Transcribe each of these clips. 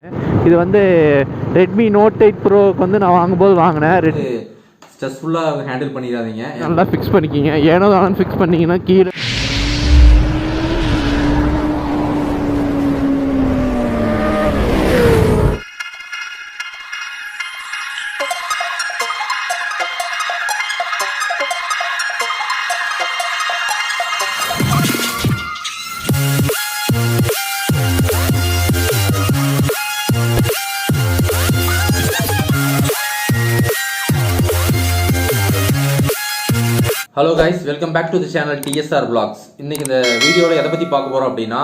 இது வந்து Redmi note 8 ப்ரோக்கு வந்து நான் வாங்கும்போது வாங்கினேன். ஸ்ட்ரெஸ்ஃபுல்லாக ஹேண்டில் பண்ணிடாதீங்க, நல்லா ஃபிக்ஸ் பண்ணிக்கிங்க. ஏனோ தானே ஃபிக்ஸ் பண்ணிங்கன்னா கீழே hello guys, welcome back to the channel DSR vlogs. இன்றைக்கி இந்த வீடியோவில் எதை பற்றி பார்க்க போகிறோம் அப்படின்னா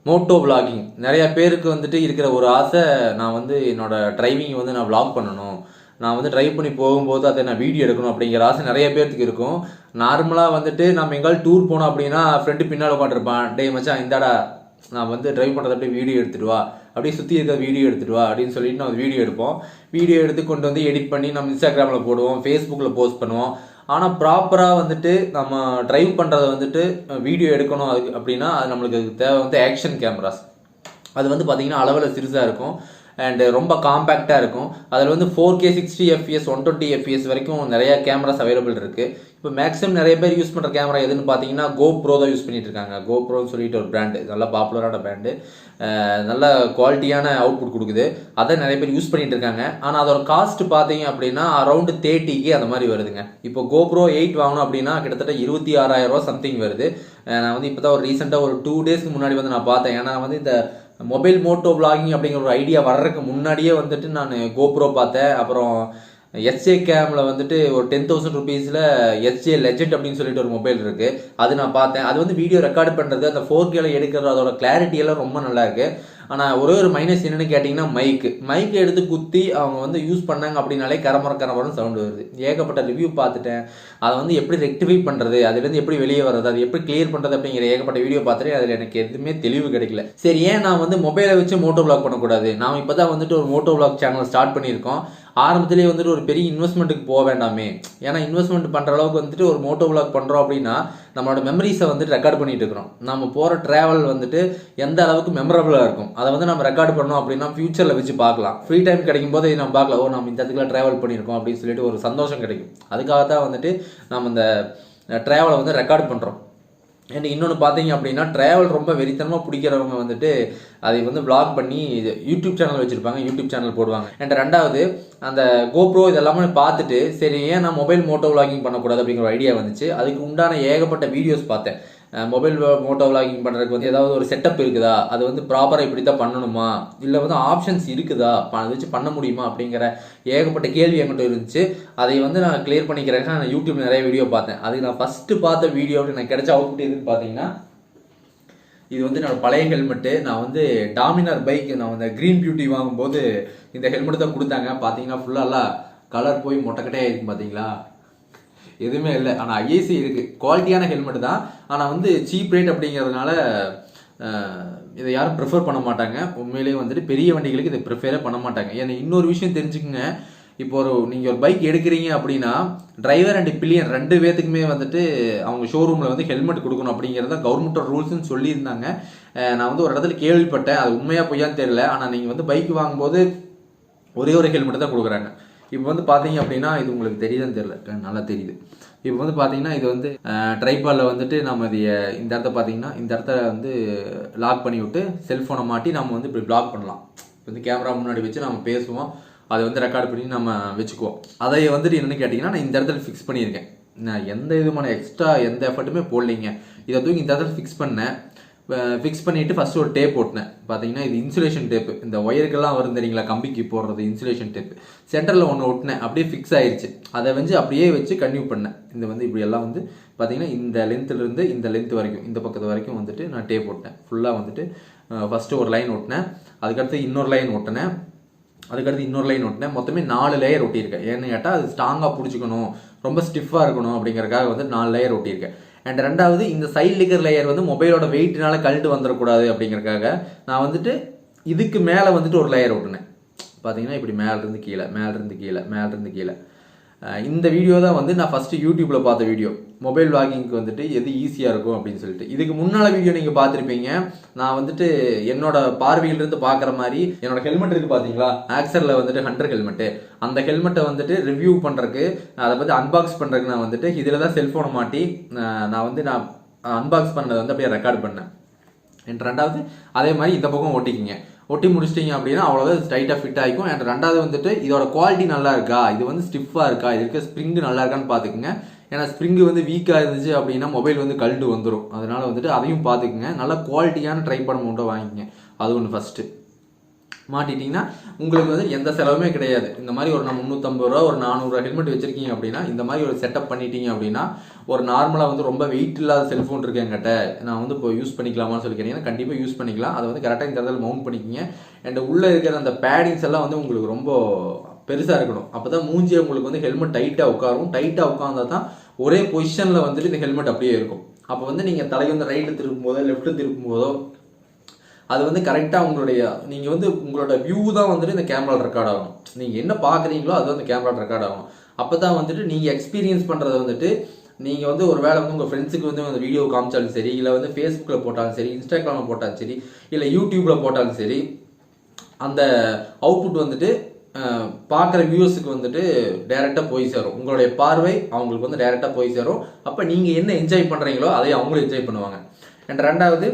MotoVlogging. நிறையா பேருக்கு வந்துட்டு இருக்கிற ஒரு ஆசை, நான் வந்து என்னோடய டிரைவிங் வந்து நான் vlog பண்ணணும், நான் வந்து ட்ரைவ் பண்ணி போகும்போது அதை நான் வீடியோ எடுக்கணும் அப்படிங்கிற ஆசை நிறைய பேருக்கு இருக்கும். நார்மலாக வந்துட்டு நம்ம எங்காவது டூர் போனோம் அப்படின்னா ஃப்ரெண்டு பின்னால் உட்காந்துருப்பான், டே மச்சான் இந்தாடா நான் வந்து ட்ரைவ் பண்ணுறத அப்படியே வீடியோ எடுத்துகிட்டு வா, அப்படியே சுற்றி இருக்கிற வீடியோ எடுத்துகிட்டு வா அப்படின்னு சொல்லிட்டு நம்ம வீடியோ எடுப்போம். வீடியோ எடுத்து கொண்டு வந்து எடிட் பண்ணி நம்ம இன்ஸ்டாகிராமில் போடுவோம், ஃபேஸ்புக்கில் போஸ்ட் பண்ணுவோம். ஆனால் ப்ராப்பராக வந்துட்டு நம்ம ட்ரைவ் பண்ணுறதை வந்துட்டு வீடியோ எடுக்கணும் அதுக்கு அப்படின்னா அது நம்மளுக்கு தேவை வந்து ஆக்ஷன் கேமராஸ். அது வந்து பார்த்திங்கன்னா அளவில் சிறுசாக இருக்கும் அண்டு ரொம்ப காம்பேக்டாக இருக்கும். அதில் வந்து 4K 60 FPS 120 FPS வரைக்கும் நிறையா கேமராஸ் அவைலபிள் இருக்குது. இப்போ மேக்ஸிமம் நிறைய பேர் யூஸ் பண்ணுற கேமரா எதுன்னு பார்த்தீங்கன்னா GoPro தான் யூஸ் பண்ணிகிட்டு இருக்காங்க. GoProன்னு சொல்லிட்டு ஒரு பிராண்டு, நல்லா பாப்புலரான பிராண்டு, நல்ல குவாலிட்டியான அவுட்புட் கொடுக்குது. அதை நிறைய பேர் யூஸ் பண்ணிகிட்டு இருக்காங்க. ஆனால் அதோட காஸ்ட் பார்த்தீங்க அப்படின்னா அரௌண்டு 30K அந்த மாதிரி வருதுங்க. இப்போ GoPro 8 வாங்கணும் அப்படின்னா கிட்டத்தட்ட 26,000 சம்திங் வருது. நான் வந்து இப்போ தான் ஒரு ரீசெண்டாக ஒரு 2 டேஸ்க்கு முன்னாடி வந்து நான் பார்த்தேன். ஏன்னா வந்து இந்த மொபைல் MotoVlogging அப்படிங்கிற ஒரு ஐடியா வர்றதுக்கு முன்னாடியே வந்துட்டு நான் GoPro பார்த்தேன். அப்புறம் எஸ்ஏ கேமில் வந்துட்டு ஒரு 10,000 ருபீஸில் எஸ்ஏ லெஜெண்ட் அப்படின்னு சொல்லிட்டு ஒரு மொபைல் இருக்குது, அது நான் பார்த்தேன். அது வந்து வீடியோ ரெக்கார்டு பண்ணுறது, அந்த 4Kல எடுக்கிறது, அதோட கிளாரிட்டியெல்லாம் ரொம்ப நல்லா இருக்குது. ஆனால் ஒரே ஒரு மைனஸ் என்னென்னு கேட்டிங்கன்னா மைக்கு எடுத்து குத்தி அவங்க வந்து யூஸ் பண்ணாங்க அப்படின்னாலே கரமரன்னு சவுண்டு வருது. ஏகப்பட்ட ரிவ்யூ பார்த்துட்டேன். அதை வந்து எப்படி ரெக்டிஃபை பண்ணுறது, அதுலேருந்து எப்படி வெளியே வர்றது, அது எப்படி கிளியர் பண்ணுறது அப்படிங்கிற ஏகப்பட்ட வீடியோ பார்த்துட்டு அதில் எனக்கு எதுவுமே தெளிவு கிடைக்கல. சரி, ஏன் நான் வந்து மொபைலை வச்சு MotoVlog பண்ணக்கூடாது? நான் இப்போ தான் வந்துட்டு ஒரு MotoVlog சேனல் ஸ்டார்ட் பண்ணியிருக்கோம். ஆரம்பத்திலேயே வந்துட்டு ஒரு பெரிய இன்வெஸ்ட்மெண்ட்டுக்கு போக வேண்டாமே. ஏன்னா இன்வெஸ்ட்மெண்ட் பண்ணுற அளவுக்கு வந்துட்டு ஒரு MotoVlog பண்ணுறோம் அப்படின்னா நம்மளோட மெமரிஸை வந்துட்டு ரெக்கார்ட் பண்ணிட்டு இருக்கிறோம். நம்ம போகிற ட்ராவல் வந்துட்டு எந்த அளவுக்கு மெமரபுளாக இருக்கும் அதை வந்து நம்ம ரெக்கார்ட் பண்ணோம் அப்படின்னா ஃபியூச்சரில் வச்சு பார்க்கலாம். ஃப்ரீ டைம் கிடைக்கும் போது நம்ம பார்க்கலாம், ஓ நம்ம இந்த இடத்துக்குலாம் ட்ராவல் பண்ணியிருக்கோம் அப்படின்னு சொல்லிட்டு ஒரு சந்தோஷம் கிடைக்கும். அதுக்காக தான் வந்துட்டு நம்ம இந்த ட்ராவலை வந்து ரெக்கார்ட் பண்ணுறோம். அண்ட் இன்னொன்று பார்த்தீங்க அப்படின்னா ட்ராவல் ரொம்ப வெறித்தனமாக பிடிக்கிறவங்க வந்துட்டு அதை வந்து vlog பண்ணி யூடியூப் சேனல் வச்சுருப்பாங்க, யூடியூப் சேனல் போடுவாங்க. அண்ட் ரெண்டாவது அந்த GoPro இதெல்லாமே பார்த்துட்டு சரி ஏன் நான் மொபைல் MotoVlogging பண்ணக்கூடாது அப்படிங்கிற ஒரு ஐடியா வந்துச்சு. அதுக்கு உண்டான ஏகப்பட்ட வீடியோஸ் பார்த்தேன். மொபைல் MotoVlogging பண்ணுறதுக்கு வந்து ஏதாவது ஒரு செட்டப் இருக்குதா, அது வந்து ப்ராப்பராக இப்படி தான் பண்ணணுமா, இல்லை வந்து ஆப்ஷன்ஸ் இருக்குதா, அதை வச்சு பண்ண முடியுமா அப்படிங்கிற ஏகப்பட்ட கேள்வி என்கிட்ட இருந்துச்சு. அதை வந்து நான் கிளியர் பண்ணிக்கிறேன். நான் யூடியூப் நிறைய வீடியோ பார்த்தேன். அதுக்கு நான் ஃபஸ்ட்டு பார்த்த வீடியோவில் எனக்கு கிடைச்ச அவுட்புட் எதுன்னு பார்த்தீங்கன்னா, இது வந்து என்னோடய பழைய ஹெல்மெட்டு. நான் வந்து டாமினார் பைக் நான் வந்து க்ரீன் பியூட்டி வாங்கும்போது இந்த ஹெல்மெட்டு தான் கொடுத்தாங்க. பார்த்தீங்கன்னா ஃபுல்லாலாம் கலர் போய் மொட்டைக்கட்டையாக இருக்கும் பார்த்தீங்களா, எதுவுமே இல்லை. ஆனால் ஐஏசி இருக்குது, குவாலிட்டியான ஹெல்மெட் தான். ஆனால் வந்து சீப் ரேட் அப்படிங்கிறதுனால இதை யாரும் ப்ரிஃபர் பண்ண மாட்டாங்க. உண்மையிலேயே வந்துட்டு பெரிய வண்டிகளுக்கு இதை ப்ரிஃபரே பண்ண மாட்டாங்க. ஏன்னா இன்னொரு விஷயம் தெரிஞ்சுக்குங்க, இப்போ நீங்கள் ஒரு பைக் எடுக்கிறீங்க அப்படின்னா டிரைவர் அண்ட் பில்லியன் 2 பேத்துக்குமே வந்துட்டு அவங்க ஷோரூமில் வந்து ஹெல்மெட் கொடுக்கணும் அப்படிங்கிறத கவர்மெண்ட்டோட ரூல்ஸ்ன்னு சொல்லியிருந்தாங்க. நான் வந்து ஒரு இடத்துல கேள்விப்பட்டேன், அது உண்மையாக பொய்யான்னு தெரியல. ஆனால் நீங்கள் வந்து பைக் வாங்கும்போது ஒரே ஒரு ஹெல்மெட் தான் கொடுக்குறாங்க. இப்போ வந்து பார்த்தீங்க அப்படின்னா இது உங்களுக்கு தெரியுதான்னு தெரியல, நல்லா தெரியுது. இப்போ வந்து பார்த்தீங்கன்னா இது வந்து ட்ரைபாலில் வந்துட்டு நம்ம இது இந்த இடத்த பார்த்தீங்கன்னா இந்த இடத்த வந்து லாக் பண்ணி விட்டு செல்ஃபோனை மாட்டி நம்ம வந்து இப்படி பிளாக் பண்ணலாம். வந்து கேமரா முன்னாடி வச்சு நம்ம பேசுவோம், அதை வந்து ரெக்கார்ட் பண்ணி நம்ம வச்சுக்குவோம். அதை வந்துட்டு என்னென்னு கேட்டிங்கன்னா நான் இந்த இடத்துல ஃபிக்ஸ் பண்ணியிருக்கேன். நான் எந்த விதமான எக்ஸ்ட்ரா எந்த எஃபர்ட்டுமே போடலைங்க. இதை தூக்கி இந்த இடத்துல ஃபிக்ஸ் பண்ணேன். ஃபிக்ஸ் பண்ணிவிட்டு ஃபஸ்ட்டு ஒரு டேப் போட்டினேன். பார்த்தீங்கன்னா இது இன்சுலேஷன் டேப்பு, இந்த ஒயருக்கெல்லாம் வரும் தெரியுங்களா, கம்பிக்கு போடுறது இன்சுலேஷன் டேப்பு. சென்டரில் ஒன்று ஒட்டினேன், அப்படியே ஃபிக்ஸ் ஆயிடுச்சு. அதை வந்து அப்படியே வச்சு கன்டினியூ பண்ணேன். இந்த வந்து இப்படி எல்லாம் வந்து பார்த்தீங்கன்னா இந்த லென்த்துலேருந்து இந்த லென்த் வரைக்கும் இந்த பக்கத்து வரைக்கும் வந்துட்டு நான் டேப் போட்டேன். ஃபுல்லாக வந்துட்டு ஃபஸ்ட்டு ஒரு லைன் ஒட்டினேன், அதுக்கடுத்து இன்னொரு லைன் ஒட்டினேன், அதுக்கடுத்து இன்னொரு லைன் ஒட்டினேன். மொத்தமே 4 லேயர் ஒட்டியிருக்கேன். ஏன்னு கேட்டால் அது ஸ்ட்ராங்காக பிடிச்சிக்கணும், ரொம்ப ஸ்டிஃபாக இருக்கணும் அப்படிங்கிறக்காக வந்து 4 லேயர் ஒட்டியிருக்கேன். அண்ட் ரெண்டாவது இந்த சைட் லிக்கர் லேயர் வந்து மொபைலோட வெயிட்னால கழட்டு வந்துடக்கூடாது அப்படிங்கிறக்காக நான் வந்துட்டு இதுக்கு மேலே வந்துட்டு ஒரு லேயர் ஒட்டினேன். பார்த்தீங்கன்னா இப்படி மேலேருந்து கீழே மேலேருந்து கீழே மேலேருந்து கீழே இந்த வீடியோ தான் வந்து நான் ஃபஸ்ட்டு யூடியூப்பில் பார்த்த வீடியோ. மொபைல் விளாகிங்க்கு வந்துட்டு எது ஈஸியாக இருக்கும் அப்படின்னு சொல்லிட்டு. இதுக்கு முன்னால் வீடியோ நீங்கள் பார்த்துருப்பீங்க. நான் வந்துட்டு என்னோட பார்வையிலிருந்து பார்க்குற மாதிரி என்னோட ஹெல்மெட் இருக்குது பார்த்தீங்களா, ஆக்சரில் வந்துட்டு 100 ஹெல்மெட்டு. அந்த ஹெல்மெட்டை வந்துட்டு ரிவ்யூ பண்ணுறதுக்கு, அதை பற்றி அன்பாக்ஸ் பண்ணுறதுக்கு நான் வந்துட்டு இதில் தான் செல்ஃபோனை மாட்டி நான் அன்பாக்ஸ் பண்ணதை வந்து அப்படியே ரெக்கார்ட் பண்ணேன். அண்ட் ரெண்டாவது அதே மாதிரி இந்த பக்கம் ஒட்டிக்கிங்க. ஒட்டி முடிச்சிட்டிங்க அப்படின்னா அவ்வளோதான் ஸ்ட்ரைட்டாக ஃபிட் ஆகிக்கும். அண்ட் ரெண்டாவது வந்துட்டு இதோட குவாலிட்டி நல்லா இருக்கா, இது வந்து ஸ்டிஃபாக இருக்கா, இது இருக்க ஸ்ப்ரிங்கு நல்லா இருக்கான்னு பார்த்துக்குங்க. ஏன்னா ஸ்ப்ரிங்கு வந்து வீக்காக இருந்துச்சு அப்படின்னா மொபைல் வந்து கழண்டு வந்துடும். அதனால் வந்துட்டு அதையும் பார்த்துக்குங்க. நல்லா குவாலிட்டியான ட்ரைபாட் மவுண்ட்டை வாங்கிக்கங்க. அது ஒன்று ஃபஸ்ட்டு. மாட்டிட்டிங்கன்னா உங்களுக்கு வந்து எந்த செலவுமே கிடையாது. இந்த மாதிரி ஒரு 350 ரூபா ஒரு 400 ரூபா ஹெல்மெட் வச்சிருக்கீங்க அப்படின்னா இந்த மாதிரி ஒரு செட்டப் பண்ணிட்டீங்க அப்படின்னா ஒரு நார்மலாக வந்து ரொம்ப வெயிட் இல்லாத செல்ஃபோன் இருக்கு என்கிட்ட, நான் வந்து இப்போ யூஸ் பண்ணிக்கலாமான்னு சொல்லி கேட்டீங்கன்னா கண்டிப்பாக யூஸ் பண்ணிக்கலாம். அதை வந்து கரெக்டாக இந்த இடத்துல மவுண்ட் பண்ணிக்கிங்க. அண்ட் உள்ளே இருக்கிற அந்த பேடிங்ஸ் எல்லாம் வந்து உங்களுக்கு ரொம்ப பெருசாக இருக்கணும். அப்போ தான் மூஞ்சி உங்களுக்கு வந்து ஹெல்மெட் டைட்டாக உட்காரும். டைட்டாக உட்காந்தா தான் ஒரே பொசிஷனில் வந்துட்டு இந்த ஹெல்மெட் அப்படியே இருக்கும். அப்போ வந்து நீங்கள் தலையை வந்து ரைட்டு திருப்பும் போதோ லெஃப்ட்டு திருப்பும் போதோ அது வந்து கரெக்டாக நீங்கள் வந்து உங்களோட வியூ தான் வந்துட்டு இந்த கேமராவில் ரெக்கார்ட் ஆகணும். நீங்கள் என்ன பார்க்குறீங்களோ அது வந்து கேமராவில் ரெக்கார்ட் ஆகணும். அப்போ தான் வந்துட்டு நீங்கள் எக்ஸ்பீரியன்ஸ் பண்ணுறதை வந்துட்டு நீங்கள் வந்து ஒரு வேளை வந்து உங்கள் ஃப்ரெண்ட்ஸுக்கு வந்து அந்த வீடியோ காமிச்சாலும் சரி, இல்லை வந்து ஃபேஸ்புக்கில் போட்டாலும் சரி, இன்ஸ்டாகிராமில் போட்டாலும் சரி, இல்லை யூடியூப்பில் போட்டாலும் சரி, அந்த அவுட்புட் வந்துட்டு பார்க்குற வியூவர்ஸுக்கு வந்துட்டு டைரெக்டாக போய் சேரும். உங்களுடைய பார்வை அவங்களுக்கு வந்து டைரெக்டாக போய் சேரும். அப்போ நீங்கள் என்ன என்ஜாய் பண்ணுறீங்களோ அதை அவங்களும் என்ஜாய் பண்ணுவாங்க. அண்ட் ரெண்டாவது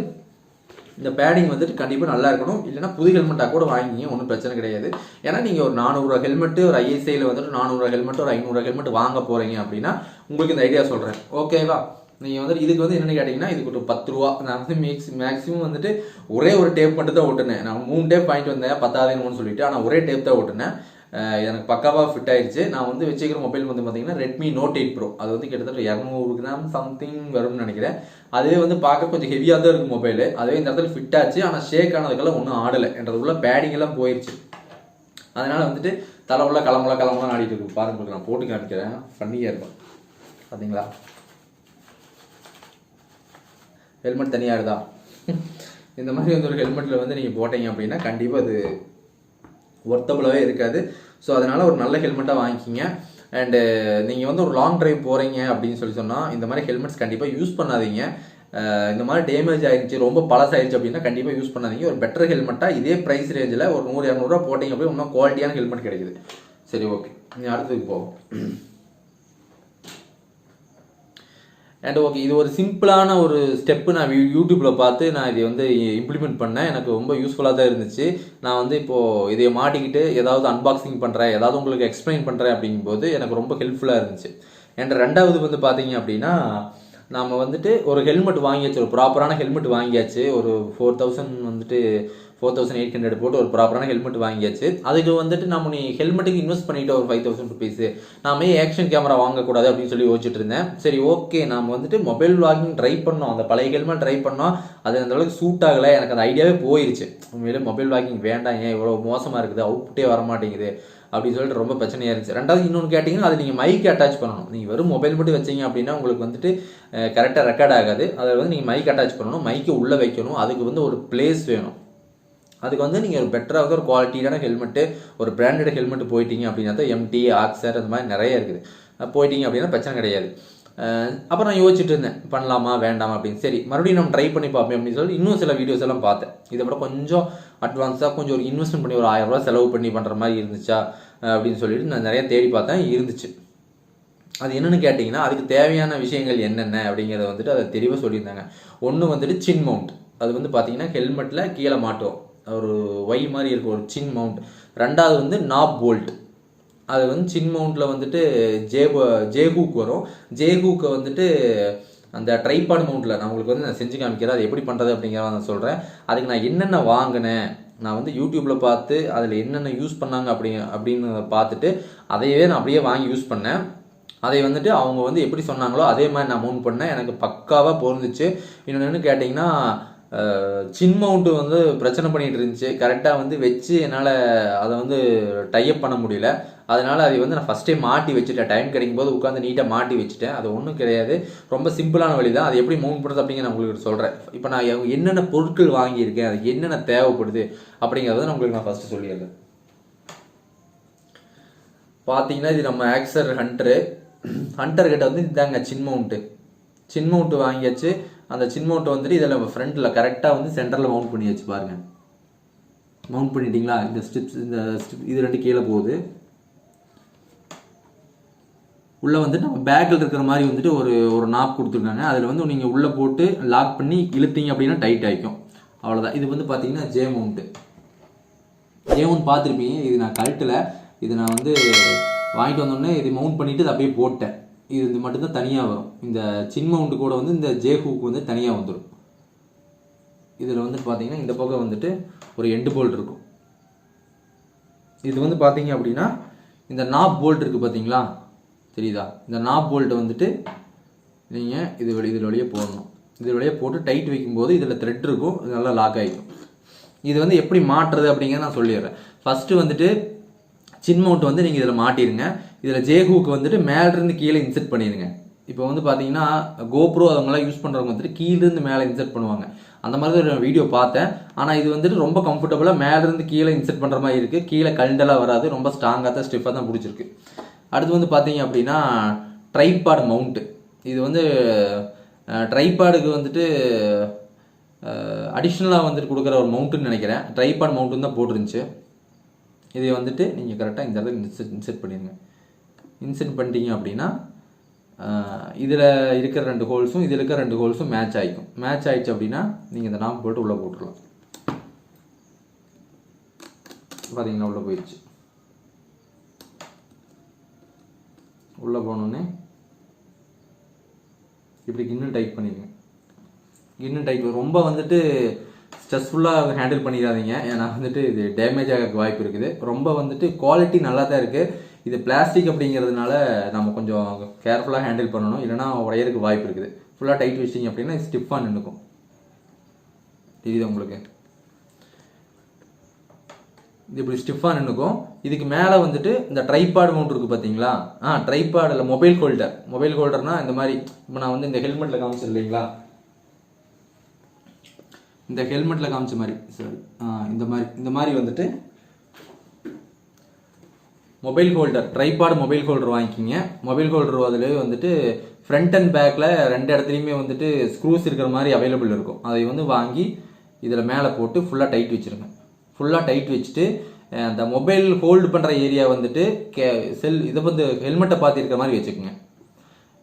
இந்த பேடிங் வந்துட்டு கண்டிப்பாக நல்லா இருக்கணும். இல்லைனா புது ஹெல்மெட்டாக கூட வாங்கிங்க, ஒன்றும் பிரச்சனை கிடையாது. ஏன்னா நீங்கள் ஒரு 400 ரூபா ஹெல்மெட்டு, ஒரு ஐஎஸ்ஐயில் வந்துட்டு 400 ரூபா ஹெல்மெட், ஒரு 500 ரூபா ஹெல்மெட் வாங்க போகிறீங்க அப்படின்னா உங்களுக்கு இந்த ஐடியா சொல்கிறேன், ஓகேவா? நீங்கள் வந்துட்டு இதுக்கு வந்து என்னென்னு கேட்டிங்கன்னா இதுக்கு ஒரு 10 ரூபா. நான் வந்து மேக்ஸிமம் வந்துட்டு ஒரே ஒரு டேப் மட்டும் தான் ஓட்டுனேன். நான் 3 டேப் வாங்கிட்டு வந்தேன் 10,000 சொல்லிட்டு, ஆனால் ஒரே டேப் தான் ஓட்டுனேன். எனக்கு பக்காவாக ஃபிட் ஆயிடுச்சு. நான் வந்து வச்சுக்கிற மொபைல் வந்து பார்த்தீங்கன்னா ரெட்மி நோட் 8 ப்ரோ. அது வந்து கிட்டத்தட்ட 200 கிராம் சம்திங் வரும்னு நினைக்கிறேன். அதுவே வந்து பார்க்க கொஞ்சம் ஹெவியாக தான் இருக்கும் மொபைல். அதுவே இந்த இடத்துல ஃபிட் ஆச்சு. ஆனால் ஷேக் ஆனதுக்கெல்லாம் ஒன்றும் ஆடலை. என்றது உள்ள பேடிங் எல்லாம் போயிடுச்சு. அதனால் வந்துட்டு தலை உள்ள கிளம்பலாம் ஆடிட்டு இருக்கு. பாருங்க, நான் போட்டு காமிக்கிறேன், ஃபன்னியாக இருக்கும் பார்த்தீங்களா? ஹெல்மெட் தனியாக இருந்தா இந்த மாதிரி வந்து ஒரு ஹெல்மெட்டில் வந்து நீங்கள் போட்டீங்க அப்படின்னா கண்டிப்பாக அது ஒர்த்தபுளாகவே இருக்காது. ஸோ அதனால் ஒரு நல்ல ஹெல்மெட்டாக வாங்கிக்கிங்க. அண்டு நீங்கள் வந்து ஒரு லாங் ட்ரைவ் போகிறீங்க அப்படின்னு சொன்னால் இந்த மாதிரி ஹெல்மெட்ஸ் கண்டிப்பாக யூஸ் பண்ணாதீங்க. இந்த மாதிரி டேமேஜ் ஆகிடுச்சு, ரொம்ப பழசாயிடுச்சு அப்படின்னா கண்டிப்பாக யூஸ் பண்ணாதீங்க. ஒரு பெட்டர் ஹெல்மெட்டாக இதே ப்ரைஸ் ரேஞ்சில் ஒரு 100-200 ரூபா போட்டிங்க அப்படின்னா இன்னும் குவாலிட்டியான ஹெல்மெட் கிடைக்குது. சரி, ஓகே, நீ அடுத்ததுக்கு போவோம். அண்ட் ஓகே, இது ஒரு சிம்பிளான ஒரு ஸ்டெப்பு நான் யூடியூப்பில் பார்த்து நான் இதை வந்து இம்ப்ளிமெண்ட் பண்ணேன். எனக்கு ரொம்ப யூஸ்ஃபுல்லாக தான் இருந்துச்சு. நான் வந்து இப்போது இதை மாட்டிக்கிட்டு ஏதாவது அன்பாக்சிங் பண்ணுறேன், ஏதாவது உங்களுக்கு எக்ஸ்பிளைன் பண்ணுறேன் அப்படிங்கும்போது எனக்கு ரொம்ப ஹெல்ப்ஃபுல்லாக இருந்துச்சு. அண்ட் ரெண்டாவது வந்து பார்த்தீங்க அப்படின்னா நாம் வந்துட்டு ஒரு ஹெல்மெட் வாங்கியாச்சு, ஒரு ப்ராப்பரான ஹெல்மெட் வாங்கியாச்சு. ஒரு 4000 வந்துட்டு 4800 போட்டு ஒரு ப்ராப்பரான ஹெல்மெட் வாங்கியாச்சு. அதுக்கு வந்துட்டு நம்ம ஹெல்மெட்டுக்கு இன்வெஸ்ட் பண்ணிவிட்டு ஒரு 5000 ருபீஸு நாம ஆக்ஷன் கேமரா வாங்கக்கூடாது அப்படின்னு சொல்லி யோசிச்சுட்டு இருந்தேன். சரி, ஓகே, நம்ம வந்துட்டு மொபைல் விளாகிங் ட்ரை பண்ணோம், அந்த பழைய ஹெல்மெட் ட்ரை பண்ணோம், அது அந்த அளவுக்கு சூட் ஆகலை. எனக்கு அந்த ஐடியாவே போயிடுச்சு. உண்மையிலே மொபைல் விளாகிங் வேண்டாம், ஏன் இவ்வளோ மோசமாக இருக்குது, அவுட்புட்டே வரமாட்டேங்குது அப்படின்னு சொல்லிட்டு ரொம்ப பிரச்சனையாக இருந்துச்சு. ரெண்டாவது இன்னொன்று கேட்டிங்கன்னா அது நீங்கள் மைக் அட்டாச் பண்ணணும். நீங்கள் வெறும் மொபைல் மட்டும் வச்சிங்க அப்படின்னா உங்களுக்கு வந்துட்டு கரெக்டாக ரெக்கார்ட் ஆகாது. அதில் வந்து நீங்கள் மைக் அட்டாச் பண்ணணும், மைக்கு உள்ளே வைக்கணும், அதுக்கு வந்து ஒரு பிளேஸ் வேணும். அதுக்கு வந்து நீங்கள் ஒரு பெட்டராக ஒரு குவாலிட்டியான ஹெல்மெட்டு, ஒரு பிராண்டட் ஹெல்மெட் போயிட்டீங்க அப்படின்னா தான் எம்டி, ஆக்சர் அந்த மாதிரி நிறைய இருக்குது. போயிட்டீங்க அப்படின்னா பிரச்சனை கிடையாது. அப்புறம் நான் யோசிச்சுட்டு இருந்தேன் பண்ணலாமா வேண்டாமா அப்படின்னு. சரி, மறுபடியும் நம்ம ட்ரை பண்ணி பார்ப்போம் அப்படின்னு சொல்லி இன்னும் சில வீடியோஸ் எல்லாம் பார்த்தேன். இதை விட கொஞ்சம் அட்வான்ஸாக கொஞ்சம் ஒரு இன்வெஸ்ட்மெண்ட் பண்ணி ஒரு 1000 ரூபா செலவு பண்ணி பண்ணுற மாதிரி இருந்துச்சா அப்படின்னு சொல்லிட்டு நான் நிறைய தேடி பார்த்தேன், இருந்துச்சு. அது என்னென்னு கேட்டிங்கன்னா அதுக்கு தேவையான விஷயங்கள் என்னென்ன அப்படிங்கிறத வந்துட்டு அதை தெளிவாக சொல்லியிருந்தாங்க. ஒன்று வந்துட்டு சின் மவுண்ட். அது வந்து பார்த்தீங்கன்னா ஹெல்மெட்டில் கீழே மாட்டோம், ஒரு ஒய் மாதிரி இருக்கும், ஒரு சின் மவுண்ட். ரெண்டாவது வந்து நாப் போல்ட். அது வந்து சின் மவுண்ட்டில் வந்துட்டு ஜேஹூக் வரும். ஜேஹூக்கை வந்துட்டு அந்த ட்ரைபாட் மவுண்ட்டில் நான் உங்களுக்கு வந்து நான் செஞ்சு காமிக்கிறேன். அது எப்படி பண்ணுறது அப்படிங்கிறத நான் சொல்கிறேன். அதுக்கு நான் என்னென்ன வாங்கினேன், நான் வந்து யூடியூப்பில் பார்த்து அதில் என்னென்ன யூஸ் பண்ணாங்க அப்படின்னு பார்த்துட்டு அதையவே நான் அப்படியே வாங்கி யூஸ் பண்ணேன். அதை வந்துட்டு அவங்க வந்து எப்படி சொன்னாங்களோ அதே மாதிரி நான் மவுண்ட் பண்ணேன். எனக்கு பக்காவாக பொருந்துச்சு. இன்னொன்று என்ன கேட்டிங்கன்னா சின் மவுண்ட்டு வந்து பிரச்சனை பண்ணிகிட்டு இருந்துச்சு. கரெக்டாக வந்து வச்சு என்னால் அதை வந்து டைப் பண்ண முடியல. அதனால் அதை வந்து நான் ஃபஸ்ட்டே மாட்டி வச்சுட்டேன். டைம் கிடைக்கும் போது உட்காந்து நீட்டாக மாட்டி வச்சுட்டேன். அது ஒன்றும் கிடையாது, ரொம்ப சிம்பிளான வழி தான். அது எப்படி மவுண்ட் பண்ணுறது அப்படிங்கிற நான் உங்களுக்கு சொல்கிறேன். இப்போ நான் என்னென்ன பொருட்கள் வாங்கியிருக்கேன், அது என்னென்ன தேவைப்படுது அப்படிங்கிறத நான் உங்களுக்கு ஃபஸ்ட்டு சொல்லிடுறேன். பார்த்தீங்கன்னா இது நம்ம ஆக்சர் ஹண்டர் கிட்ட வந்து இதாங்க சின் மவுண்ட்டு வாங்கியாச்சு. அந்த சின் மவுண்ட் வந்துட்டு இதில் ஃப்ரண்ட்டில் கரெக்டாக வந்து சென்டரில் மவுண்ட் பண்ணியாச்சு பாருங்கள். மவுண்ட் பண்ணிட்டீங்களா? இந்த ஸ்டிப்ஸ் இது 2 கீழே போகுது. உள்ளே வந்துட்டு நம்ம பேக்கில் இருக்கிற மாதிரி வந்துட்டு ஒரு நாப் கொடுத்துருக்காங்க. அதில் வந்து நீங்கள் உள்ளே போட்டு லாக் பண்ணி இழுத்தீங்க அப்படின்னா டைட் ஆகிக்கும். அவ்வளோதான். இது வந்து பார்த்தீங்கன்னா ஜே மவுண்ட் பார்த்துருப்பீங்க. இது நான் கழட்டில் இது நான் வந்து வாங்கிட்டு வந்தோடனே இது மவுண்ட் பண்ணிவிட்டு இதை அப்படியே போட்டேன். இது மட்டும்தான் தனியாக வரும். இந்த சின் மவுண்ட்டு கூட வந்து இந்த ஜே ஹூக் வந்து தனியாக வந்துடும். இதில் வந்துட்டு பார்த்தீங்கன்னா இந்த பக்கம் வந்துட்டு ஒரு எண்டு போல்ட் இருக்கும். இது வந்து பார்த்தீங்க அப்படின்னா இந்த நாப் போல்ட் இருக்குது பார்த்தீங்களா, தெரியுதா? இந்த நாப் போல்ட்டை வந்துட்டு நீங்கள் இதில் வழியே போடணும். இதில் வழியே போட்டு டைட் வைக்கும்போது இதில் த்ரெட் இருக்கும், இது நல்லா லாக் ஆகிக்கும். இது வந்து எப்படி மாட்டுறது அப்படிங்கிறத நான் சொல்லிடுறேன். ஃபஸ்ட்டு வந்துட்டு சின் மவுண்ட் வந்து நீங்கள் இதில் மாட்டிடுங்க. இதில் ஜே ஹூக் வந்துட்டு மேலேருந்து கீழே இன்செர்ட் பண்ணிடுங்க. இப்போ வந்து பார்த்தீங்கன்னா கோப்ரோ அவங்களாம் யூஸ் பண்ணுறவங்க வந்துட்டு கீழேருந்து மேலே இன்செர்ட் பண்ணுவாங்க. அந்த மாதிரி தான் வீடியோ பார்த்தேன். ஆனால் இது வந்துட்டு ரொம்ப கம்ஃபர்டபுளாக மேலேருந்து கீழே இன்செர்ட் பண்ணுற மாதிரி இருக்குது. கீழே கல்ண்டெல்லாம் வராது, ரொம்ப ஸ்ட்ராங்காக தான் ஸ்டிஃபாக தான் பிடிச்சிருக்கு. அடுத்து வந்து பார்த்தீங்க அப்படின்னா ட்ரைபாட் மவுண்ட்டு. இது வந்து ட்ரைபாடுக்கு வந்துட்டு அடிஷ்னலாக வந்துட்டு கொடுக்குற ஒரு மவுண்ட்டுன்னு நினைக்கிறேன். ட்ரைபாட் மவுண்ட்டுன்னு தான் போட்டுருந்துச்சு. இதை வந்துட்டு நீங்கள் கரெக்டாக இந்த இடத்துல இன்செர்ட் பண்ணிடுங்க. இன்செர்ட் பண்ணிட்டீங்க அப்படின்னா இதில் இருக்கிற 2 ஹோல்ஸும் இதில் இருக்கிற 2 ஹோல்ஸும் மேட்ச் ஆகிக்கும். மேட்ச் ஆகிடுச்சு அப்படின்னா நீங்கள் இந்த நாப் போட்டு உள்ளே போட்டுடலாம். பார்த்தீங்கன்னா உள்ளே போயிடுச்சு. உள்ளே போனோடனே இப்படி இன்னும் டைட் பண்ணிடுங்க. இன்னும் டைட் ரொம்ப வந்துட்டு ஸ்ட்ரெஸ்ஃபுல்லாக ஹேண்டில் பண்ணிடாதீங்க. ஏன்னா வந்துட்டு இது டேமேஜ் ஆக வாய்ப்பு இருக்குது. ரொம்ப வந்துட்டு குவாலிட்டி நல்லா தான் இருக்குது. இது பிளாஸ்டிக் அப்படிங்கிறதுனால நம்ம கொஞ்சம் கேர்ஃபுல்லாக ஹேண்டில் பண்ணணும், இல்லைனா உடையறதுக்கு வாய்ப்பு இருக்குது. ஃபுல்லாக டைட் வச்சிட்டிங்க அப்படின்னா ஸ்டிஃபாக நின்றுக்கும். தெரியுது உங்களுக்கு? இது இப்படி ஸ்டிஃபாக நின்றுக்கும். இதுக்கு மேலே வந்துட்டு இந்த ட்ரைபாட் மவுண்ட் இருக்குது பார்த்தீங்களா? ட்ரைபாடில் மொபைல் ஹோல்டர்னால் இந்த மாதிரி இப்போ நான் வந்து இந்த ஹெல்மெட்டில் காமிச்சது இல்லைங்களா, இந்த ஹெல்மெட்டில் காமிச்ச மாதிரி சாரி இந்த மாதிரி வந்துட்டு mobile holder tripod mobile holder வாங்கிக்கிங்க. மொபைல் ஹோல்டர் அதில் வந்துட்டு ஃப்ரண்ட் அண்ட் பேக்கில் 2 இடத்துலையுமே வந்துட்டு ஸ்க்ரூஸ் இருக்கிற மாதிரி அவைலபிள் இருக்கும். அதை வந்து வாங்கி இதில் மேலே போட்டு ஃபுல்லாக டைட் வச்சுருங்க. ஃபுல்லாக டைட் வச்சுட்டு அந்த மொபைல் ஹோல்டு பண்ணுற ஏரியா வந்துட்டு இதை வந்து ஹெல்மெட்டை பார்த்து இருக்கிற மாதிரி வச்சுக்கோங்க.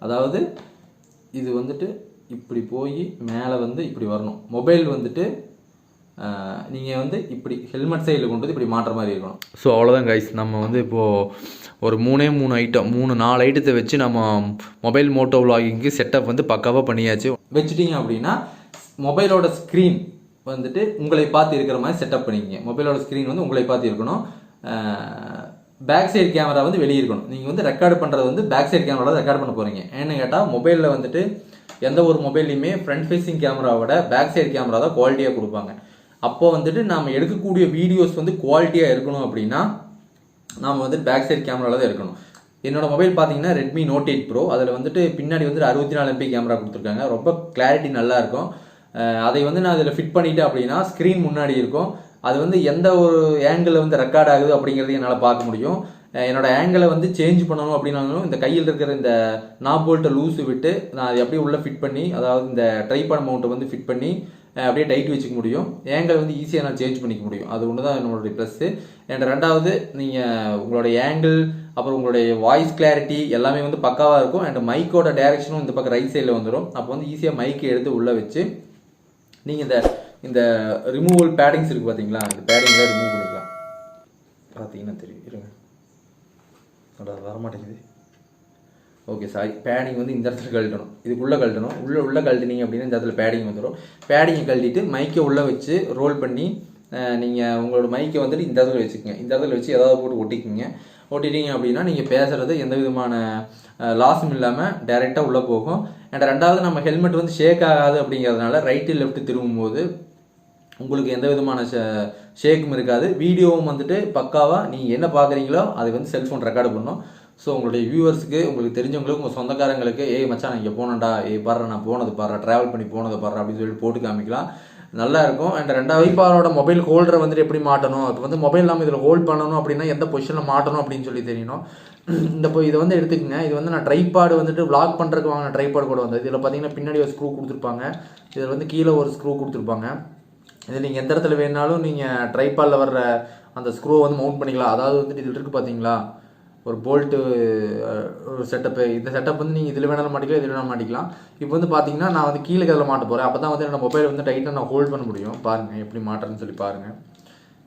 அதாவது இது வந்துட்டு இப்படி போய் மேலே வந்து இப்படி வரணும். மொபைல் வந்துட்டு நீங்கள் வந்து இப்படி ஹெல்மெட் சைடில் கொண்டு வந்து இப்படி மாட்டுற மாதிரி இருக்கணும். ஸோ அவ்வளோதான் கைஸ். நம்ம வந்து இப்போது ஒரு 3 ஐட்டம் 4 ஐட்டத்தை வச்சு நம்ம மொபைல் மோட்டோ விளாகிங்க்கு செட்டப் வந்து பக்காவாக பண்ணியாச்சு. வச்சுட்டிங்க அப்படின்னா மொபைலோட ஸ்க்ரீன் வந்துட்டு உங்களை பார்த்து இருக்கிற மாதிரி செட்டப் பண்ணிக்கங்க. மொபைலோட ஸ்க்ரீன் வந்து உங்களை பார்த்து இருக்கணும். பேக் சைடு கேமரா வந்து வெளியே இருக்கணும். நீங்கள் வந்து ரெக்கார்டு பண்ணுறது வந்து பேக் சைடு கேமராவில் ரெக்கார்ட் பண்ண போகிறீங்க. ஏன்னு கேட்டால் மொபைலில் வந்துட்டு எந்த ஒரு மொபைல்லையுமே ஃப்ரண்ட் ஃபேஸிங் கேமராவோட பேக் சைடு கேமரா தான் குவாலிட்டியாக கொடுப்பாங்க. அப்போ வந்துட்டு நாம் எடுக்கக்கூடிய வீடியோஸ் வந்து குவாலிட்டியாக இருக்கணும் அப்படின்னா நாம் வந்து பேக் சைடு கேமராவில் தான் இருக்கணும். என்னோட மொபைல் பார்த்தீங்கன்னா ரெட்மி Note 8 Pro. அதில் வந்துட்டு பின்னாடி வந்து 64 MP கேமரா கொடுத்துருக்காங்க. ரொம்ப கிளாரிட்டி நல்லாயிருக்கும். அதை வந்து நான் அதில் ஃபிட் பண்ணிவிட்டேன் அப்படின்னா ஸ்க்ரீன் முன்னாடி இருக்கும். அது வந்து எந்த ஒரு ஆங்கிளில் வந்து ரெக்கார்ட் ஆகுது அப்படிங்கிறது என்னால் பார்க்க முடியும். என்னோட ஆங்கிளை வந்து சேஞ்ச் பண்ணணும் அப்படின்னாலும் இந்த கையில் இருக்கிற இந்த நாப் போல்ட்டை லூஸு விட்டு நான் அதை அப்படியே உள்ளே ஃபிட் பண்ணி, அதாவது இந்த ட்ரைபாட் மவுண்ட்டை வந்து ஃபிட் பண்ணி அப்படியே டைட் வச்சுக்க முடியும். ஆங்கிள் வந்து ஈஸியாக நான் சேஞ்ச் பண்ணிக்க முடியும். அது ஒன்று தான் என்னோடய ப்ளஸ்ஸு. அண்ட் 2வது நீங்கள் உங்களுடைய ஆங்கிள் அப்புறம் உங்களுடைய வாய்ஸ் கிளாரிட்டி எல்லாமே வந்து பக்காவாக இருக்கும். அண்ட் மைக்கோட டைரெக்ஷனும் இந்த பக்கம் ரைட் சைடில் வந்துடும். அப்போ வந்து ஈஸியாக மைக்கை எடுத்து உள்ளே வச்சு நீங்கள் இந்த ரிமூவல் பேடிங்ஸ் இருக்குது பார்த்தீங்களா, இந்த பேடிங்லாம் ரிமூவ் பண்ணிக்கலாம். பார்த்தீங்கன்னா தெரியும். இருங்க, வரமாட்டேங்குது. Okay sorry. பேடிங் வந்து இந்த இடத்துல கழட்டணும், இதுக்குள்ளே கழட்டணும். உள்ளே கழட்டினீங்க அப்படின்னா இந்த இடத்துல பேடிங் வந்துடும். பேடிங்கை கழட்டிட்டு மைக்கை உள்ளே வச்சு ரோல் பண்ணி நீங்கள் உங்களோட மைக்கை வந்துட்டு இந்த இடத்துல வச்சுக்கோங்க. இந்த இடத்துல வச்சு ஏதாவது போட்டு ஒட்டிக்கிங்க. ஒட்டிட்டீங்க அப்படின்னா நீங்கள் பேசுகிறது எந்த விதமான லாஸும் இல்லாமல் டைரெக்டாக உள்ளே போகும். அண்ட் 2வது நம்ம ஹெல்மெட் வந்து ஷேக் ஆகாது அப்படிங்கிறதுனால ரைட்டு லெஃப்ட்டு திரும்பும்போது உங்களுக்கு எந்த விதமான ஷேக்கும் இருக்காது. வீடியோவும் வந்துட்டு பக்காவாக நீங்கள் என்ன பார்க்குறீங்களோ அதை வந்து செல்ஃபோன் ரெக்கார்டு பண்ணணும். ஸோ உங்களுடைய வியூவர்ஸுக்கு, உங்களுக்கு தெரிஞ்சவங்களுக்கு, உங்கள் சொந்தக்காரங்களுக்கு, ஏய் மச்சான் நான் இங்கே போனேன்டா, பாரு நான் போனது பாரு, ட்ராவல் பண்ணி போனதை பாரு அப்படின்னு சொல்லி போட்டு காமிக்கலாம். நல்லா இருக்கும். அண்ட் ரெண்டாவது ட்ரைபாடோட மொபைல் ஹோல்டரை வந்துட்டு எப்படி மாட்டணும், இப்போ வந்து மொபைல் நம்ம இதில் ஹோல்ட் பண்ணணும் அப்படின்னா எந்த பொசிஷனில் மாட்டணும் அப்படின்னு சொல்லி தெரியணும். இதை வந்து எடுத்துக்கங்க. இது வந்து நான் ட்ரைபாடு வந்துட்டு vlog பண்ணுறதுக்கு வாங்கின ட்ரைபாடு கூட வந்து இதில் பார்த்தீங்கன்னா பின்னாடி ஒரு ஸ்க்ரூ கொடுத்துருப்பாங்க, இதில் வந்து கீழே ஒரு ஸ்க்ரூ கொடுத்துருப்பாங்க. இது நீங்கள் எந்த இடத்துல வேணாலும் நீங்கள் ட்ரைபாடில் வர்ற அந்த ஸ்க்ரூவை வந்து மவுண்ட் பண்ணிக்கலாம். அதாவது வந்துட்டு இதில் இருக்குது பார்த்தீங்களா ஒரு போல்ட்டு ஒரு செட்டப்பு. இந்த செட்டப் வந்து நீங்கள் இதில் வேணாலும் மாட்டிக்கலாம், இதில் வேணாலும் மாட்டிக்கலாம். இப்போ வந்து பார்த்தீங்கன்னா நான் வந்து கீழே அதில் மாட்ட போகிறேன். அப்போ தான் வந்து என்னோட மொபைல் வந்து டைட்டாக நான் ஹோல்ட் பண்ண முடியும். பாருங்கள் எப்படி மாட்டுறேன்னு சொல்லி பாருங்கள்.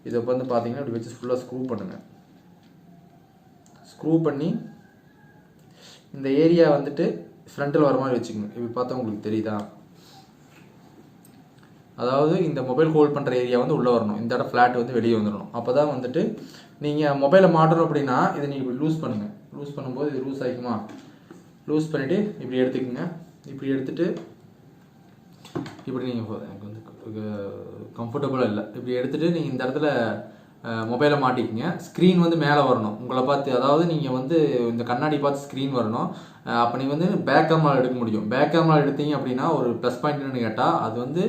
இதை வந்து பார்த்தீங்கன்னா இப்படி வச்சு ஃபுல்லாக ஸ்க்ரூ பண்ணுங்கள். ஸ்க்ரூ பண்ணி இந்த ஏரியா வந்துட்டு ஃப்ரண்ட்டில் வர மாதிரி வச்சுக்கோங்க. இப்படி பார்த்தா உங்களுக்கு தெரியுதா, அதாவது இந்த மொபைல் ஹோல்ட் பண்ணுற ஏரியா வந்து உள்ளே வரணும், இந்த இடம் ஃப்ளாட் வந்து வெளியே வந்துடணும். அப்போ தான் வந்துட்டு நீங்கள் மொபைலை மாட்டணும் அப்படின்னா இதை நீங்கள் இப்படி லூஸ் பண்ணுங்கள். லூஸ் பண்ணும்போது இது லூஸ் ஆகிக்குமா, லூஸ் பண்ணிவிட்டு இப்படி எடுத்துக்கோங்க. இப்படி எடுத்துகிட்டு இப்படி நீங்கள் எனக்கு வந்து கம்ஃபர்டபுளாக இல்லை, இப்படி எடுத்துகிட்டு நீங்கள் இந்த இடத்துல மொபைலை மாட்டிக்கிங்க. ஸ்க்ரீன் வந்து மேலே வரணும் உங்களை பார்த்து, அதாவது நீங்கள் வந்து இந்த கண்ணாடி பார்த்து ஸ்க்ரீன் வரணும். அப்போ நீங்கள் வந்து பேக் கேமரா எடுக்க முடியும். பேக் கேமரா எடுத்தீங்க அப்படின்னா ஒரு ப்ளஸ் பாயிண்ட்னு கேட்டால் அது வந்து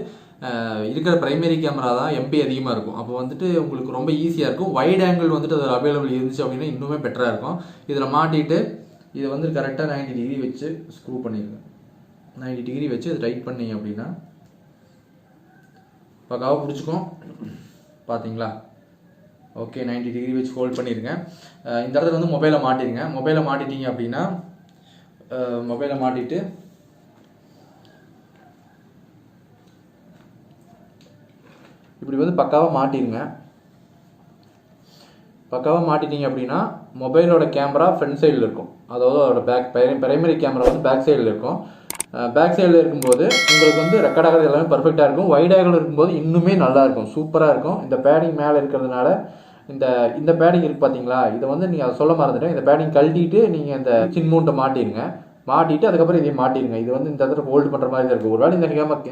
இருக்கிற ப்ரைமரி கேமரா தான் எம்பி அதிகமாக இருக்கும். அப்போ வந்துட்டு உங்களுக்கு ரொம்ப ஈஸியாக இருக்கும். வைட் ஆங்கிள் வந்துட்டு அது அவைலபிள் இருந்துச்சு அப்படின்னா இன்னுமே பெட்டராக இருக்கும். இதில் மாட்டிட்டு இதை வந்து கரெக்டாக 90 டிகிரி வச்சு ஸ்க்ரூ பண்ணிடுங்க. 90 டிகிரி வச்சு இது டைட் பண்ணிங்க அப்படின்னா பக்காவாக பிடிச்சிக்கும். பார்த்தீங்களா, ஓகே 90 டிகிரி வச்சு ஹோல்ட் பண்ணிடுங்க. இந்த இடத்துல வந்து மொபைலை மாட்டிடுங்க. மொபைலை மாட்டிட்டீங்க அப்படின்னா மொபைலை மாட்டிட்டு இப்படி வந்து பக்காவாக மாட்டிடுங்க. பக்காவாக மாட்டிட்டீங்க அப்படின்னா மொபைலோட கேமரா ஃப்ரண்ட் சைடில் இருக்கும், அதாவது அதோட பிரைமரி கேமரா வந்து பேக் சைடில் இருக்கும். பேக் சைடில் இருக்கும்போது உங்களுக்கு வந்து ரெக்கார்ட் ஆகிறது எல்லாமே பர்ஃபெக்டாக இருக்கும். வைட் ஆங்கிள் இருக்கும்போது இன்னுமே நல்லாயிருக்கும், சூப்பராக இருக்கும். இந்த பேடிங் மேலே இருக்கிறதுனால இந்த பேடிங் இருக்குது பார்த்தீங்களா, இதை வந்து நீங்கள் அதை சொல்ல மறந்துட்டேன். இந்த பேடிங் கழட்டிட்டு நீங்கள் இந்த சின் மவுண்ட்டை மாட்டிடுங்க. மாட்டிட்டு அதுக்கப்புறம் இதையும் மாட்டிடுங்க. இது வந்து இந்த இடத்துல ஹோல்டு பண்ணுற மாதிரி தான் இருக்கும். ஒருவேளை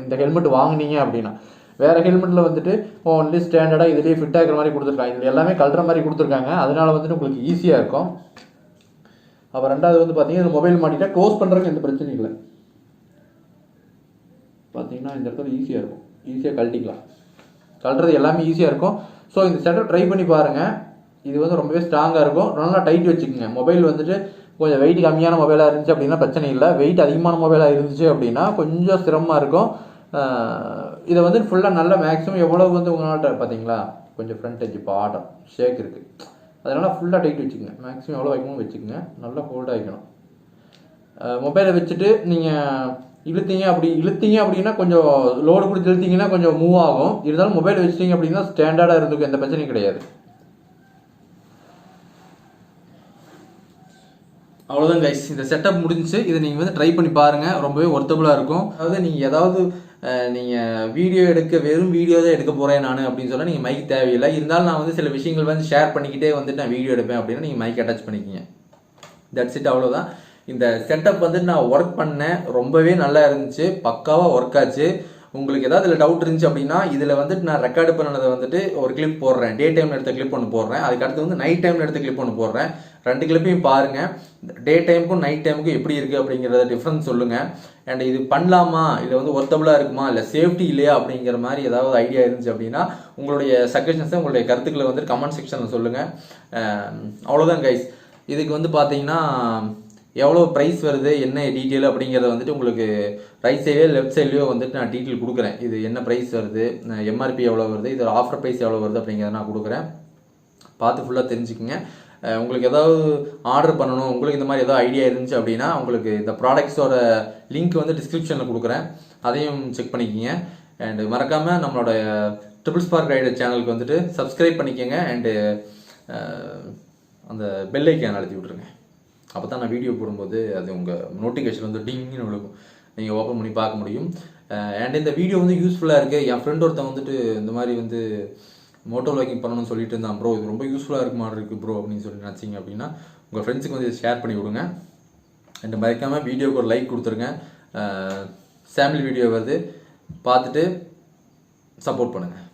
இந்த ஹெல்மெட் வாங்கினீங்க அப்படின்னா வேறு ஹெல்மெட்டில் வந்துட்டு ஒன்லி ஸ்டாண்டர்டாக இதுலேயே ஃபிட் ஆகிற மாதிரி கொடுத்துருக்காங்க. இதில் எல்லாமே கலற மாதிரி கொடுத்துருக்காங்க. அதனால வந்துட்டு உங்களுக்கு ஈஸியாக இருக்கும். அப்போ ரெண்டாவது வந்து பார்த்தீங்கன்னா மொபைல் மாட்டிட்டா க்ளோஸ் பண்ணுறதுக்கு எந்த பிரச்சனையும் இல்லை. பார்த்தீங்கன்னா இந்த இடத்துல ஈஸியாக இருக்கும், ஈஸியாக கழட்டிக்கலாம். கழட்டுறது எல்லாமே ஈஸியாக இருக்கும். ஸோ இந்த செட்டப் ட்ரை பண்ணி பாருங்கள். இது வந்து ரொம்பவே ஸ்ட்ராங்காக இருக்கும். நல்லா டைட் வச்சுக்கோங்க. மொபைல் வந்துட்டு கொஞ்சம் வெயிட் கம்மியான மொபைலாக இருந்துச்சு அப்படின்னா பிரச்சனை இல்லை. வெயிட் அதிகமான மொபைலாக இருந்துச்சு அப்படின்னா கொஞ்சம் சிரமமாக இருக்கும். இதை வந்து ஃபுல்லாக நல்லா மேக்ஸிமம் எவ்வளோ வந்து உங்களாட்ட பார்த்தீங்களா கொஞ்சம் ஃப்ரண்ட் எட்ஜ் பாட்டம் ஷேக் இருக்குது, அதனால் ஃபுல்லாக டைட் வச்சுக்கோங்க. மேக்ஸிமம் எவ்வளோ வைக்கணும் வச்சுக்கோங்க. நல்லா ஹோல்ட் ஆகிக்கணும். மொபைலை வச்சுட்டு நீங்கள் இழுத்தீங்க அப்படின்னா கொஞ்சம் லோடு கொடுத்து இழுத்தீங்கன்னா கொஞ்சம் மூவ் ஆகும். இருந்தாலும் மொபைல் வச்சுட்டீங்க அப்படின்னா ஸ்டாண்டர்டாக இருந்துக்கும், எந்த பிரச்சனையும் கிடையாது. அவ்வளோதான் கைஸ், இந்த செட்டப் முடிஞ்சு. இதை நீங்கள் வந்து ட்ரை பண்ணி பாருங்கள், ரொம்பவே ஒர்த்தபுளாக இருக்கும். அதாவது நீங்கள் ஏதாவது நீங்கள் வீடியோ வெறும் வீடியோ தான் எடுக்க போகிறேன் நான் அப்படின்னு சொல்ல நீங்கள் மைக் தேவையில்லை. இருந்தாலும் நான் வந்து சில விஷயங்கள் வந்து ஷேர் பண்ணிக்கிட்டே வந்துட்டு நான் வீடியோ எடுப்பேன் அப்படின்னா நீங்கள் மைக் அட்டாச் பண்ணிக்கிங்க. தட்ஸ் இட், அவ்வளோதான். இந்த செட்டப் வந்துட்டு நான் ஒர்க் பண்ணேன், ரொம்பவே நல்லா இருந்துச்சு, பக்காவாக ஒர்க் ஆச்சு. உங்களுக்கு ஏதாவது இதில் டவுட் இருந்துச்சு அப்படின்னா இதில் வந்துட்டு நான் ரெக்கார்டு பண்ணதை வந்துட்டு ஒரு கிளிப் போடுறேன், டே டைமில் எடுத்த கிளிப் ஒன்று போடுறேன், அதுக்கடுத்து வந்து நைட் டைமில் எடுத்த கிளிப் ஒன்று போடுறேன். 2 கிளிப்பையும் பாருங்கள். டே டைமுக்கும் நைட் டைமுக்கும் எப்படி இருக்குது அப்படிங்கிறத டிஃப்ரென்ஸ் சொல்லுங்கள். அண்ட் இது பண்ணலாமா, இல்லை வந்து ஒர்த்தபுளாக இருக்குமா, இல்லை சேஃப்டி இல்லையா அப்படிங்கிற மாதிரி ஏதாவது ஐடியா இருந்துச்சு அப்படின்னா உங்களுடைய சஜஷன்ஸை உங்களுடைய கருத்துக்களை வந்து கமெண்ட் செக்ஷனில் சொல்லுங்கள். அவ்வளோதான் கைஸ். இதுக்கு வந்து பார்த்தீங்கன்னா எவ்வளோ ப்ரைஸ் வருது, என்ன டீட்டெயில் அப்படிங்கிறத வந்துட்டு உங்களுக்கு ரைட் சைட்லேயோ லெஃப்ட் சைட்லேயோ வந்துட்டு நான் டீட்டெயில் கொடுக்குறேன். இது என்ன ப்ரைஸ் வருது, எம்ஆர்பி எவ்வளோ வருது, இது ஆஃபர் ப்ரைஸ் எவ்வளோ வருது அப்படிங்கிறத நான் கொடுக்குறேன். பார்த்து ஃபுல்லாக தெரிஞ்சுக்குங்க. உங்களுக்கு ஏதாவது ஆர்டர் பண்ணணும், உங்களுக்கு இந்த மாதிரி ஏதாவது ஐடியா இருந்துச்சு அப்படின்னா உங்களுக்கு இந்த ப்ராடக்ட்ஸோட லிங்க் வந்து டிஸ்கிரிப்ஷனில் கொடுக்குறேன், அதையும் செக் பண்ணிக்கிங்க. அண்டு மறக்காமல் நம்மளோட ட்ரிபிள் ஸ்பார்க் ரைடர் சேனலுக்கு வந்துட்டு சப்ஸ்கிரைப் பண்ணிக்கோங்க. அண்டு அந்த பெல் ஐக்கான் அழுத்தி விட்ருங்க. அப்போ தான் நான் வீடியோ போடும்போது அது உங்கள் நோட்டிஃபிகேஷன் வந்து டிங்னு விழுகும், நீங்கள் ஓப்பன் பண்ணி பார்க்க முடியும். அண்ட் இந்த வீடியோ வந்து யூஸ்ஃபுல்லாக இருக்குது. என் ஃப்ரெண்ட் ஒருத்தன் வந்துட்டு இந்த மாதிரி வந்து மோட்டோ வ்ளாகிங் பண்ணணும்னு சொல்லிட்டு இருந்தான். ப்ரோ இது ரொம்ப யூஸ்ஃபுல்லாக இருக்கு மாதிரி இருக்குது ப்ரோ அப்படின்னு சொல்லி நினச்சிங்க அப்படின்னா உங்கள் ஃப்ரெண்ட்ஸுக்கு வந்து ஷேர் பண்ணி விடுங்க. அண்ட் மறக்காமல் வீடியோவுக்கு ஒரு லைக் கொடுத்துருங்க. ஃபேமிலி வீடியோ வருது, பார்த்துட்டு சப்போர்ட் பண்ணுங்கள்.